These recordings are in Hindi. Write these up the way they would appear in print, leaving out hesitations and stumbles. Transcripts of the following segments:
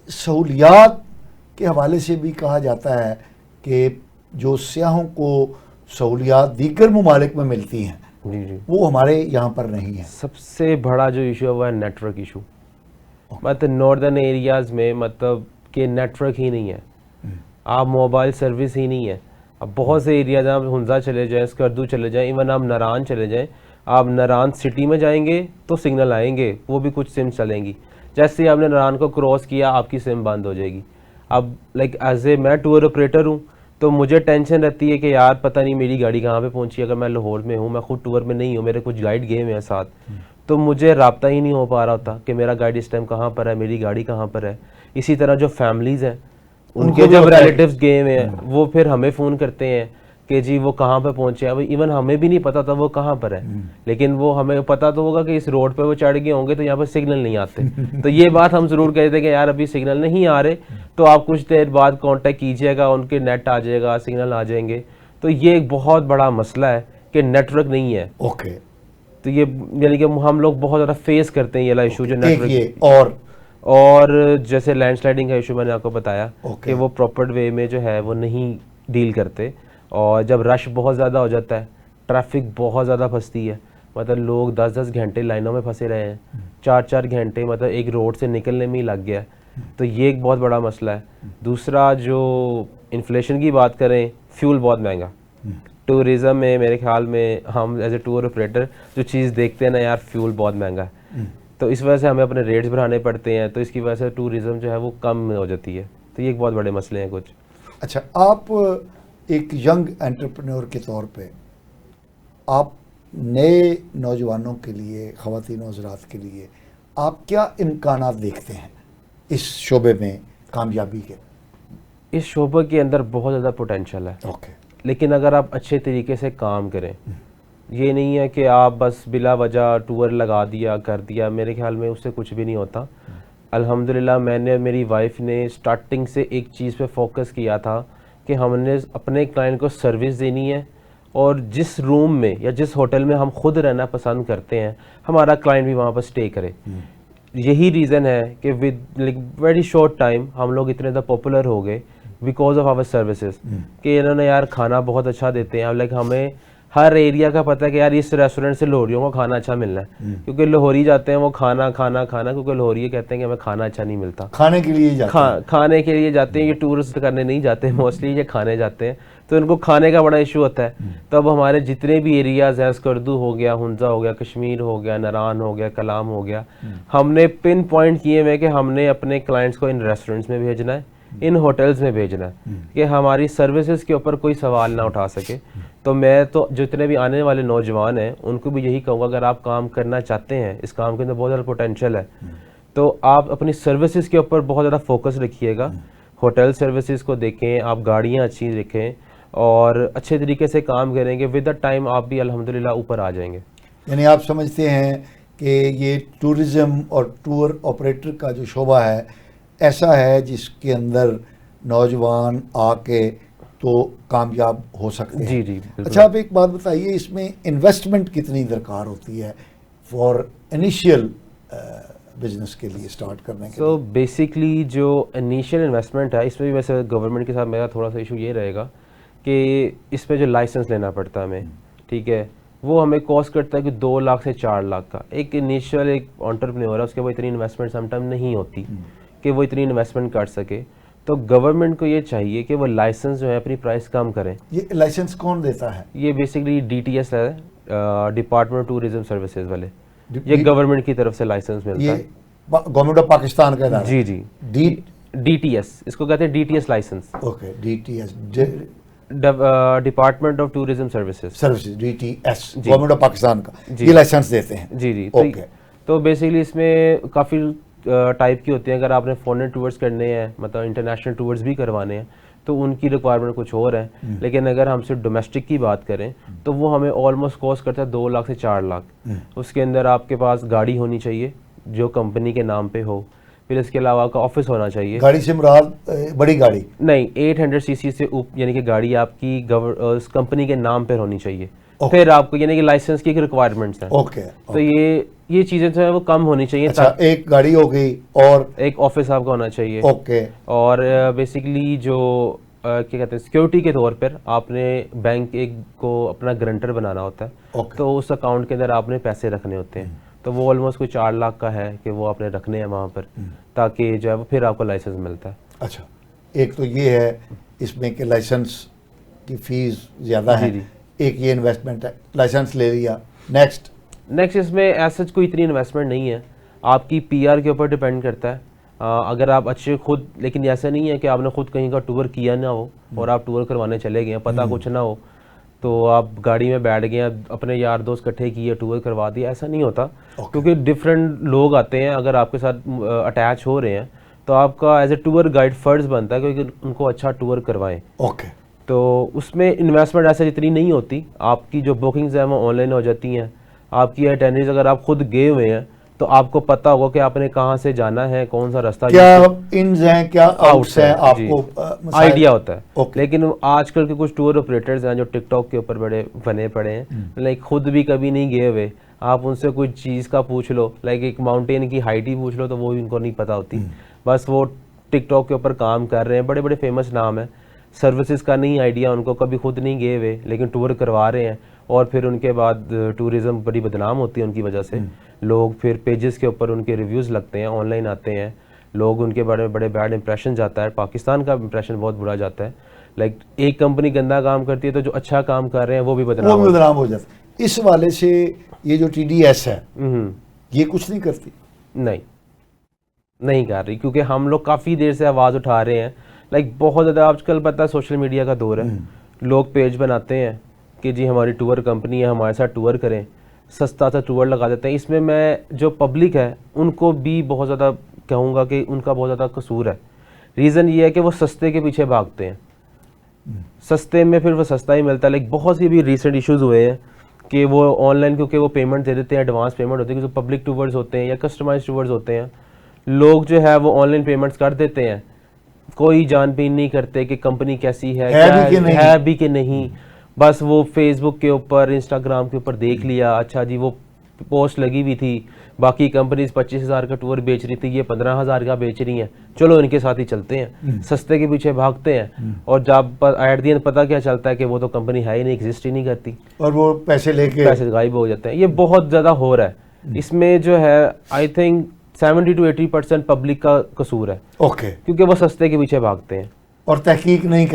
सहूलियात के हवाले से भी कहा जाता है कि जो सियाहों को सहूलियात दीगर ममालिक में मिलती हैं जी जी, वो हमारे यहाँ पर नहीं है। सबसे बड़ा जो इशू है वो है नेटवर्क इशू। मतलब नॉर्दर्न एरियाज़ में मतलब कि नेटवर्क ही नहीं है, आप मोबाइल सर्विस ही नहीं है। अब बहुत से एरियाज आप हुंजा चले जाएं, स्कर्दू चले जाएं, इवन आप नारान चले जाएं, आप नारान सिटी में जाएंगे तो सिग्नल आएंगे, वो भी कुछ सिम चलेंगी। जैसे ही आपने नारान को क्रॉस किया आपकी सिम बंद हो जाएगी। अब लाइक एज ए मैं टूर ऑपरेटर हूँ तो मुझे टेंशन रहती है कि यार पता नहीं मेरी गाड़ी कहाँ पे पहुँची। अगर मैं लाहौर में हूँ, मैं खुद टूर में नहीं हूँ, मेरे कुछ गाइड गए हुए हैं साथ, तो मुझे राब्ता ही नहीं हो पा रहा होता कि मेरा गाइड इस टाइम कहाँ पर है, मेरी गाड़ी कहाँ पर है। इसी तरह जो फैमिलीज़ हैं उनके जब रिलेटिव्स गए हुए हैं वो फिर हमें फ़ोन करते हैं कि जी वो कहाँ पर पहुँचे। अब इवन हमें भी नहीं पता था वो कहाँ पर है, लेकिन वो हमें पता तो होगा कि इस रोड पे वो चढ़ गए होंगे तो यहाँ पर सिग्नल नहीं आते। तो ये बात हम ज़रूर कहते हैं कि यार अभी सिग्नल नहीं आ रहे, तो आप कुछ देर बाद कांटेक्ट कीजिएगा, उनके नेट आ जाएगा, सिग्नल आ जाएंगे। तो ये एक बहुत बड़ा मसला है कि नेटवर्क नहीं है। ओके, तो ये यानी कि हम लोग बहुत ज़्यादा फेस करते हैं ये वाला इशू जो नेटवर्क। ये और जैसे लैंडस्लाइडिंग का इशू मैंने आपको बताया कि वो प्रॉपर वे में जो है वो नहीं डील करते, और जब रश बहुत ज़्यादा हो जाता है, ट्रैफिक बहुत ज़्यादा फंसती है, मतलब लोग 10-10 घंटे लाइनों में फंसे रहे हैं, 4-4 घंटे मतलब एक रोड से निकलने में ही लग गया। तो ये एक बहुत बड़ा मसला है। दूसरा जो इन्फ्लेशन की बात करें, फ्यूल बहुत महंगा। टूरिज़म में मेरे ख्याल में हम एज ए टूर ऑपरेटर जो चीज़ देखते हैं ना यार, फ्यूल बहुत महंगा है, तो इस वजह से हमें अपने रेट्स बढ़ाने पड़ते हैं, तो इसकी वजह से टूरिज़म जो है वो कम हो जाती है। तो ये एक बहुत बड़े मसले हैं कुछ। अच्छा, आप एक यंग एंटरप्रेन्योर के तौर पे आप नए नौजवानों के लिए, ख़वातीन हज़रात के लिए आप क्या इम्कानात देखते हैं इस शोबे में कामयाबी के? इस शोबे के अंदर बहुत ज़्यादा पोटेंशियल है। ओके, लेकिन अगर आप अच्छे तरीके से काम करें, ये नहीं है कि आप बस बिला वजह टूर लगा दिया कर दिया, मेरे ख्याल में उससे कुछ भी नहीं होता। अल्हम्दुलिल्लाह मैंने, मेरी वाइफ ने स्टार्टिंग से एक चीज़ पे फोकस किया था कि हमने अपने क्लाइंट को सर्विस देनी है, और जिस रूम में या जिस होटल में हम खुद रहना पसंद करते हैं हमारा क्लाइंट भी वहाँ पर स्टे करे। यही रीज़न है कि with like very short time हम लोग इतने ज़्यादा पॉपुलर हो गए बिकॉज ऑफ आवर सर्विसेज कि इन्होंने यार खाना बहुत अच्छा देते हैं। लाइक हमें हर एरिया का पता है कि यार इस रेस्टोरेंट से लाहौरियों को खाना अच्छा मिलना है, क्योंकि लाहौरी जाते हैं वो खाना खाना खाना, क्योंकि लाहौरी कहते हैं कि हमें खाना अच्छा नहीं मिलता, खाने के लिए जाते हैं। खाने के लिए जाते हैं, ये टूरिस्ट करने नहीं जाते मोस्टली, ये खाने जाते हैं, तो इनको खाने का बड़ा इशू होता है। तो अब हमारे जितने भी एरियाज़ हैं, स्कर्दू हो गया, हुंजा हो गया, कश्मीर हो गया, नारान हो गया, कलाम हो गया, हमने पिन पॉइंट किए हुए कि हमने अपने क्लाइंट्स को इन रेस्टोरेंट्स में भेजना है, इन होटल्स में भेजना है, कि हमारी सर्विसेज के ऊपर कोई सवाल ना उठा सके। तो मैं तो जितने भी आने वाले नौजवान हैं उनको भी यही कहूँगा, अगर आप काम करना चाहते हैं, इस काम के अंदर बहुत ज़्यादा पोटेंशियल है, तो आप अपनी सर्विसेज के ऊपर बहुत ज़्यादा फोकस रखिएगा। होटल सर्विसेज को देखें, आप गाड़ियाँ अच्छी देखें और अच्छे तरीके से काम करेंगे, विद द टाइम आप भी अल्हम्दुलिल्लाह ऊपर आ जाएंगे। यानी आप समझते हैं कि ये टूरिज़म और टूर ऑपरेटर का जो शोबा है ऐसा है जिसके अंदर नौजवान आके तो कामयाब हो सकते हैं। जी जी बिल्कुल। अच्छा, आप एक बात बताइए, इसमें इन्वेस्टमेंट कितनी दरकार होती है फॉर इनिशियल बिजनेस के लिए, स्टार्ट करने के तो बेसिकली जो इनिशियल इन्वेस्टमेंट है, इसमें भी वैसे गवर्नमेंट के साथ मेरा थोड़ा सा इशू ये रहेगा कि इस पर जो लाइसेंस लेना पड़ता है हमें, ठीक है, वो हमें कॉस्ट करता है कि 2 लाख से 4 लाख का। एक इनिशियल एक एंटरप्रेन्योर है, उसके वो इतनी इन्वेस्टमेंट समटाइम नहीं होती कि वो इतनी इन्वेस्टमेंट कर सके। तो गवर्नमेंट को ये चाहिए कि वो लाइसेंस जो है अपनी प्राइस कम करें। ये लाइसेंस कौन देता है? ये बेसिकली DTS है, डिपार्टमेंट ऑफ टूरिज्म सर्विसेज वाले, ये गवर्नमेंट की तरफ से लाइसेंस मिलता है। गवर्नमेंट ऑफ पाकिस्तान का इदारा? जी जी, DTS इसको कहते हैं, DTS license. Okay, DTS department of tourism services, DTS government of Pakistan का ये लाइसेंस देते हैं। जी जी। ओके, तो बेसिकली इसमें काफ़ी टाइप की होती हैं। अगर आपने फॉरेन टूर्स करने हैं, मतलब इंटरनेशनल टूर्स भी करवाने हैं, तो उनकी रिक्वायरमेंट कुछ और है। लेकिन अगर हम सिर्फ डोमेस्टिक की बात करें तो वो हमें ऑलमोस्ट कॉस्ट करता है 2 लाख से 4 लाख। उसके अंदर आपके पास गाड़ी होनी चाहिए जो कंपनी के नाम पे हो, फिर इसके अलावा आपका ऑफिस होना चाहिए। गाड़ी से मुराद बड़ी गाड़ी नहीं, 800 सीसी से यानी कि गाड़ी आपकी कंपनी के नाम पर होनी चाहिए। फिर आपको यानी कि लाइसेंस की रिक्वायरमेंट्स हैं। ओके, तो ये ये चीज़ें जो है वो कम होनी चाहिए। अच्छा, एक गाड़ी हो गई और एक ऑफिस आपका होना चाहिए। ओके। और बेसिकली जो क्या कहते हैं, सिक्योरिटी के तौर पर आपने बैंक एक को अपना गारंटर बनाना होता है। ओके। तो उस अकाउंट के अंदर आपने पैसे रखने होते हैं। तो वो ऑलमोस्ट कोई 4 लाख का है कि वो आपने रखने हैं वहाँ पर, ताकि जो है वो फिर आपको लाइसेंस मिलता है। अच्छा, एक तो ये है इसमें कि लाइसेंस की फीस ज़्यादा है। जी। एक ये इन्वेस्टमेंट है, लाइसेंस ले लिया, नेक्स्ट इसमें ऐसा कोई इतनी इन्वेस्टमेंट नहीं है, आपकी पीआर के ऊपर डिपेंड करता है। अगर आप अच्छे खुद, लेकिन ऐसा नहीं है कि आपने खुद कहीं का टूर किया ना हो और आप टूर करवाने चले गए, पता कुछ ना हो, तो आप गाड़ी में बैठ गए, अपने यार दोस्त इकट्ठे किए, टूर करवा दिया, ऐसा नहीं होता। क्योंकि डिफरेंट लोग आते हैं, अगर आपके साथ अटैच हो रहे हैं तो आपका एज ए टूर गाइड फ़र्ज़ बनता है क्योंकि उनको अच्छा टूर करवाएं। ओके। तो उसमें इन्वेस्टमेंट ऐसा जितनी नहीं होती, आपकी जो बुकिंग्स हैं वो ऑनलाइन हो जाती हैं। आपकी एटेंडरीज अगर आप खुद गए हुए हैं तो आपको पता होगा कि आपने कहाँ से जाना है, कौन सा रास्ता, क्या इन्स हैं क्या आउट्स हैं, आपको आइडिया होता है। ओके। लेकिन आजकल के कुछ टूर ऑपरेटर्स हैं जो टिकटॉक के ऊपर बड़े बने पड़े हैं, लाइक खुद भी कभी नहीं गए हुए, आप उनसे कुछ चीज़ का पूछ लो, लाइक एक माउंटेन की हाइट ही पूछ लो तो वो भी उनको नहीं पता होती। बस वो टिकटॉक के ऊपर काम कर रहे हैं, बड़े बड़े फेमस नाम है, सर्विसेज का नहीं आइडिया उनको, कभी खुद नहीं गए हुए लेकिन टूर करवा रहे हैं। और फिर उनके बाद टूरिज़्म बड़ी बदनाम होती है उनकी वजह से। लोग फिर पेजेस के ऊपर उनके रिव्यूज़ लगते हैं, ऑनलाइन आते हैं, लोग उनके बारे में बड़े बैड इंप्रेशन जाता है, पाकिस्तान का इंप्रेशन बहुत बुरा जाता है। लाइक एक कंपनी गंदा काम करती है तो जो अच्छा काम कर रहे हैं वो भी बदनाम हो जाता है। इस वाले से ये जो TDS है ये कुछ नहीं करती? नहीं कर रही, क्योंकि हम लोग काफ़ी देर से आवाज़ उठा रहे हैं। लाइक बहुत ज़्यादा आजकल पता है सोशल मीडिया का दौर है, लोग पेज बनाते हैं कि जी हमारी टूर कंपनी है, हमारे साथ टूर करें, सस्ता सा टूर लगा देते हैं। इसमें मैं जो पब्लिक है उनको भी बहुत ज़्यादा कहूँगा कि उनका बहुत ज़्यादा कसूर है। रीज़न ये है कि वो सस्ते के पीछे भागते हैं, सस्ते में फिर वो सस्ता ही मिलता है। लाइक बहुत सी भी रिसेंट इश्यूज़ हुए हैं कि वो ऑनलाइन क्योंकि वो पेमेंट दे देते हैं, एडवांस पेमेंट होती है, क्योंकि पब्लिक टूवर्स होते हैं या कस्टमाइज टूवर्स होते हैं, लोग जो है वो ऑनलाइन पेमेंट्स कर देते हैं, कोई जानबीन नहीं करते कि कंपनी कैसी है, है भी कि नहीं। बस वो फेसबुक के ऊपर, इंस्टाग्राम के ऊपर देख लिया, अच्छा जी वो पोस्ट लगी हुई थी, बाकी कंपनीज 25,000 का टूर बेच रही थी, ये 15,000 का बेच रही हैं, चलो इनके साथ ही चलते हैं, सस्ते के पीछे भागते हैं। और जब एट दी एंड पता क्या चलता है कि वो तो कंपनी है ही नहीं, एग्जिस्ट ही नहीं करती, और वो पैसे गायब हो जाते हैं। ये बहुत ज़्यादा हो रहा है। इसमें जो है आई थिंक 70 to 80% पब्लिक का कसूर है। ओके। क्योंकि वो सस्ते के पीछे भागते हैं और तहकीक नहीं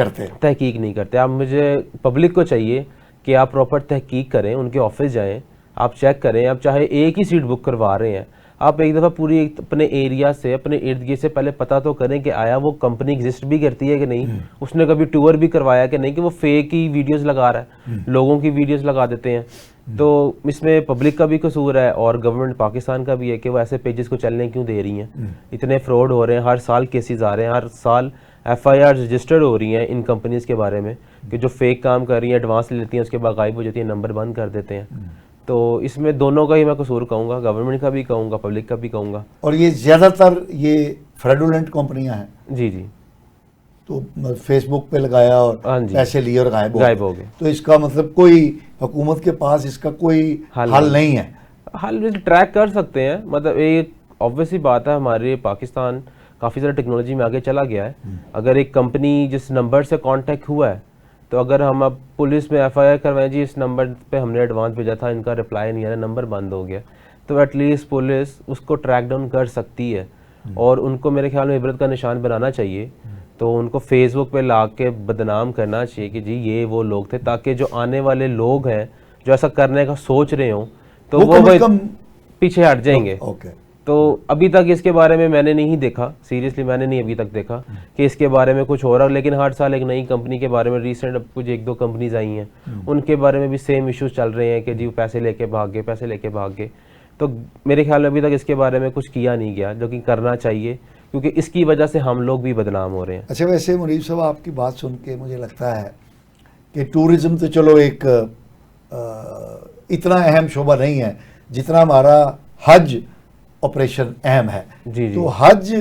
करते। आप, मुझे पब्लिक को चाहिए कि आप प्रॉपर तहकीक करें, उनके ऑफिस जाएं, आप चेक करें। आप चाहे एक ही सीट बुक करवा रहे हैं, आप एक दफ़ा पूरी अपने एरिया से, अपने इर्द गिर्द से पहले पता तो करें कि आया वो कंपनी एग्जिस्ट भी करती है कि नहीं, उसने कभी टूर भी करवाया कि नहीं, कि वो फेक ही वीडियोस लगा रहा है, लोगों की वीडियोस लगा देते हैं। तो इसमें पब्लिक का भी कसूर है और गवर्नमेंट पाकिस्तान का भी है कि वो ऐसे पेजेस को चलने क्यों दे रही हैं। इतने फ्रॉड हो रहे हैं, हर साल केसेस आ रहे हैं, हर साल FIR रजिस्टर्ड हो रही हैं इन कंपनीज़ के बारे में कि जो फेक काम कर रही हैं, एडवांस ले लेती हैं, उसके बाद गायब हो जाती है, नंबर बंद कर देते हैं। तो इसमें दोनों का ही मैं कसूर कहूँगा, गवर्नमेंट का भी कहूँगा, पब्लिक का भी कहूँगा। और ये ज़्यादातर ये फ्रॉडुलेंट कंपनियां हैं। जी। तो फेसबुक पे लगाया और पैसे लिए और गायब हो गए। तो इसका मतलब कोई हुकूमत के पास इसका कोई हल नहीं है। हल ट्रैक कर सकते हैं, मतलब एक ऑब्वियस ही बात है, हमारे पाकिस्तान काफ़ी ज़्यादा टेक्नोलॉजी में आगे चला गया है। अगर एक कंपनी जिस नंबर से कांटेक्ट हुआ है, तो अगर हम अब पुलिस में FIR करवाएं, जी इस नंबर पे हमने एडवांस भेजा था, इनका रिप्लाई नहीं आया, नंबर बंद हो गया, तो एटलीस्ट पुलिस उसको ट्रैक डाउन कर सकती है। और उनको मेरे ख्याल में इबरत का निशान बनाना चाहिए। तो उनको फेसबुक पे ला के बदनाम करना चाहिए कि जी ये वो लोग थे, ताकि जो आने वाले लोग हैं जो ऐसा करने का सोच रहे हों तो वो पीछे हट जाएंगे। तो अभी तक इसके बारे में मैंने नहीं देखा, सीरियसली मैंने नहीं अभी तक देखा कि इसके बारे में कुछ हो रहा, लेकिन हर साल एक नई कंपनी के बारे में, रिसेंट अब कुछ 1-2 कंपनीज आई हैं, उनके बारे में भी सेम इश्यूज चल रहे हैं कि जी पैसे लेके भाग गए। तो मेरे ख्याल में अभी तक इसके बारे में कुछ किया नहीं गया, जो कि करना चाहिए, क्योंकि इसकी वजह से हम लोग भी बदनाम हो रहे हैं। अच्छा, वैसे मुनीब साहब आपकी बात सुन के मुझे लगता है कि टूरिज़्म तो चलो एक इतना अहम शोबा नहीं है जितना हमारा हज ऑपरेशन अहम है। जी। तो हज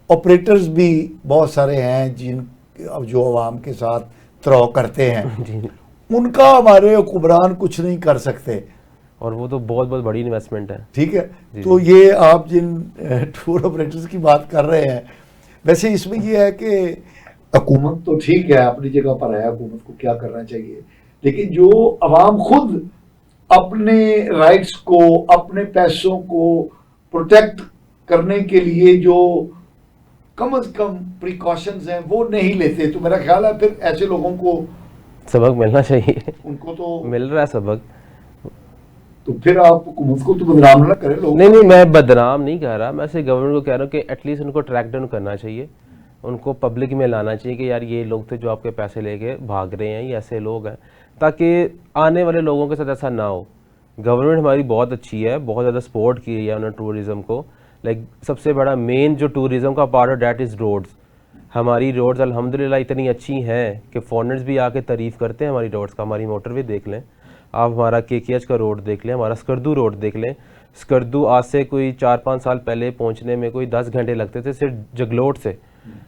ऑपरेटर्स भी बहुत सारे हैं जो अवाम के साथ त्रौ करते हैं। जी। उनका हमारे हुक्मरान कुछ नहीं कर सकते। और वो तो बहुत बहुत बड़ी इन्वेस्टमेंट है। ठीक है। जी, तो ये आप जिन टूर ऑपरेटर्स की बात कर रहे हैं, वैसे इसमें ये है कि हुकूमत तो ठीक है, अपनी जगह पर है, हुकूमत को क्या करना चाहिए, लेकिन जो अवाम खुद अपने राइट्स को, अपने पैसों को प्रोटेक्ट करने के लिए जो कम से कम प्रिकॉशंस हैं वो नहीं लेते, तो मेरा ख्याल है फिर ऐसे लोगों को सबक मिलना चाहिए। उनको तो मिल रहा है सबक। तो फिर आप हुकूमत को तो बदनाम ना करें लोग। नहीं नहीं, मैं बदनाम नहीं कह रहा, मैं सिर्फ गवर्नमेंट को कह रहा हूँ कि एटलीस्ट उनको ट्रैक डाउन करना चाहिए, उनको पब्लिक में लाना चाहिए कि यार ये लोग थे जो आपके पैसे लेके भाग रहे हैं, ये ऐसे लोग हैं, ताकि आने वाले लोगों के साथ ऐसा ना हो। गवर्नमेंट हमारी बहुत अच्छी है, बहुत ज़्यादा सपोर्ट की है उन्होंने टूरिज़्म को। लाइक सबसे बड़ा मेन जो टूरिज़्म का पार्ट है डैट इज़ रोड्स। हमारी रोड्स अल्हम्दुलिल्लाह इतनी अच्छी हैं कि फॉरेनर्स भी आके तारीफ़ करते हैं हमारी रोड्स का। हमारी मोटरवे देख लें आप, हमारा KKH का रोड देख लें, हमारा स्कर्दू रोड देख लें। स्कर्दू आज से कोई 4-5 साल पहले पहुंचने में कोई 10 घंटे लगते थे सिर्फ जगलोट से,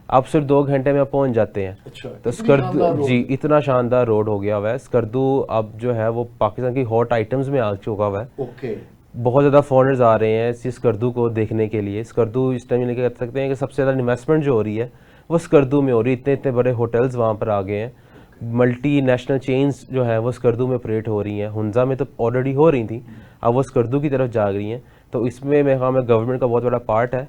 अब सिर्फ 2 घंटे में पहुंच जाते हैं। अच्छा, तो इतनी स्कर्दू शानदार रोड जी है। इतना शानदार रोड हो गया हुआ है। स्कर्दू अब जो है वो पाकिस्तान की हॉट आइटम्स में आ चुका हुआ है। ओके। बहुत ज़्यादा फॉरेनर्स आ रहे हैं इस स्कर्दू को देखने के लिए। स्कर्दू इस टाइम लेके कह सकते हैं कि सबसे ज़्यादा इन्वेस्टमेंट जो हो रही है वो स्कर्दू में हो रही है। इतने इतने बड़े होटल्स वहाँ पर आ गए हैं, मल्टी नेशनल चेन्स जो है वो स्कर्दू में ऑपरेट हो रही हैं। हुंजा में तो ऑलरेडी हो रही थी, अब वो स्कर्दू की तरफ जा रही हैं। तो इसमें मैं हाँ, मैं गवर्नमेंट का बहुत बड़ा पार्ट है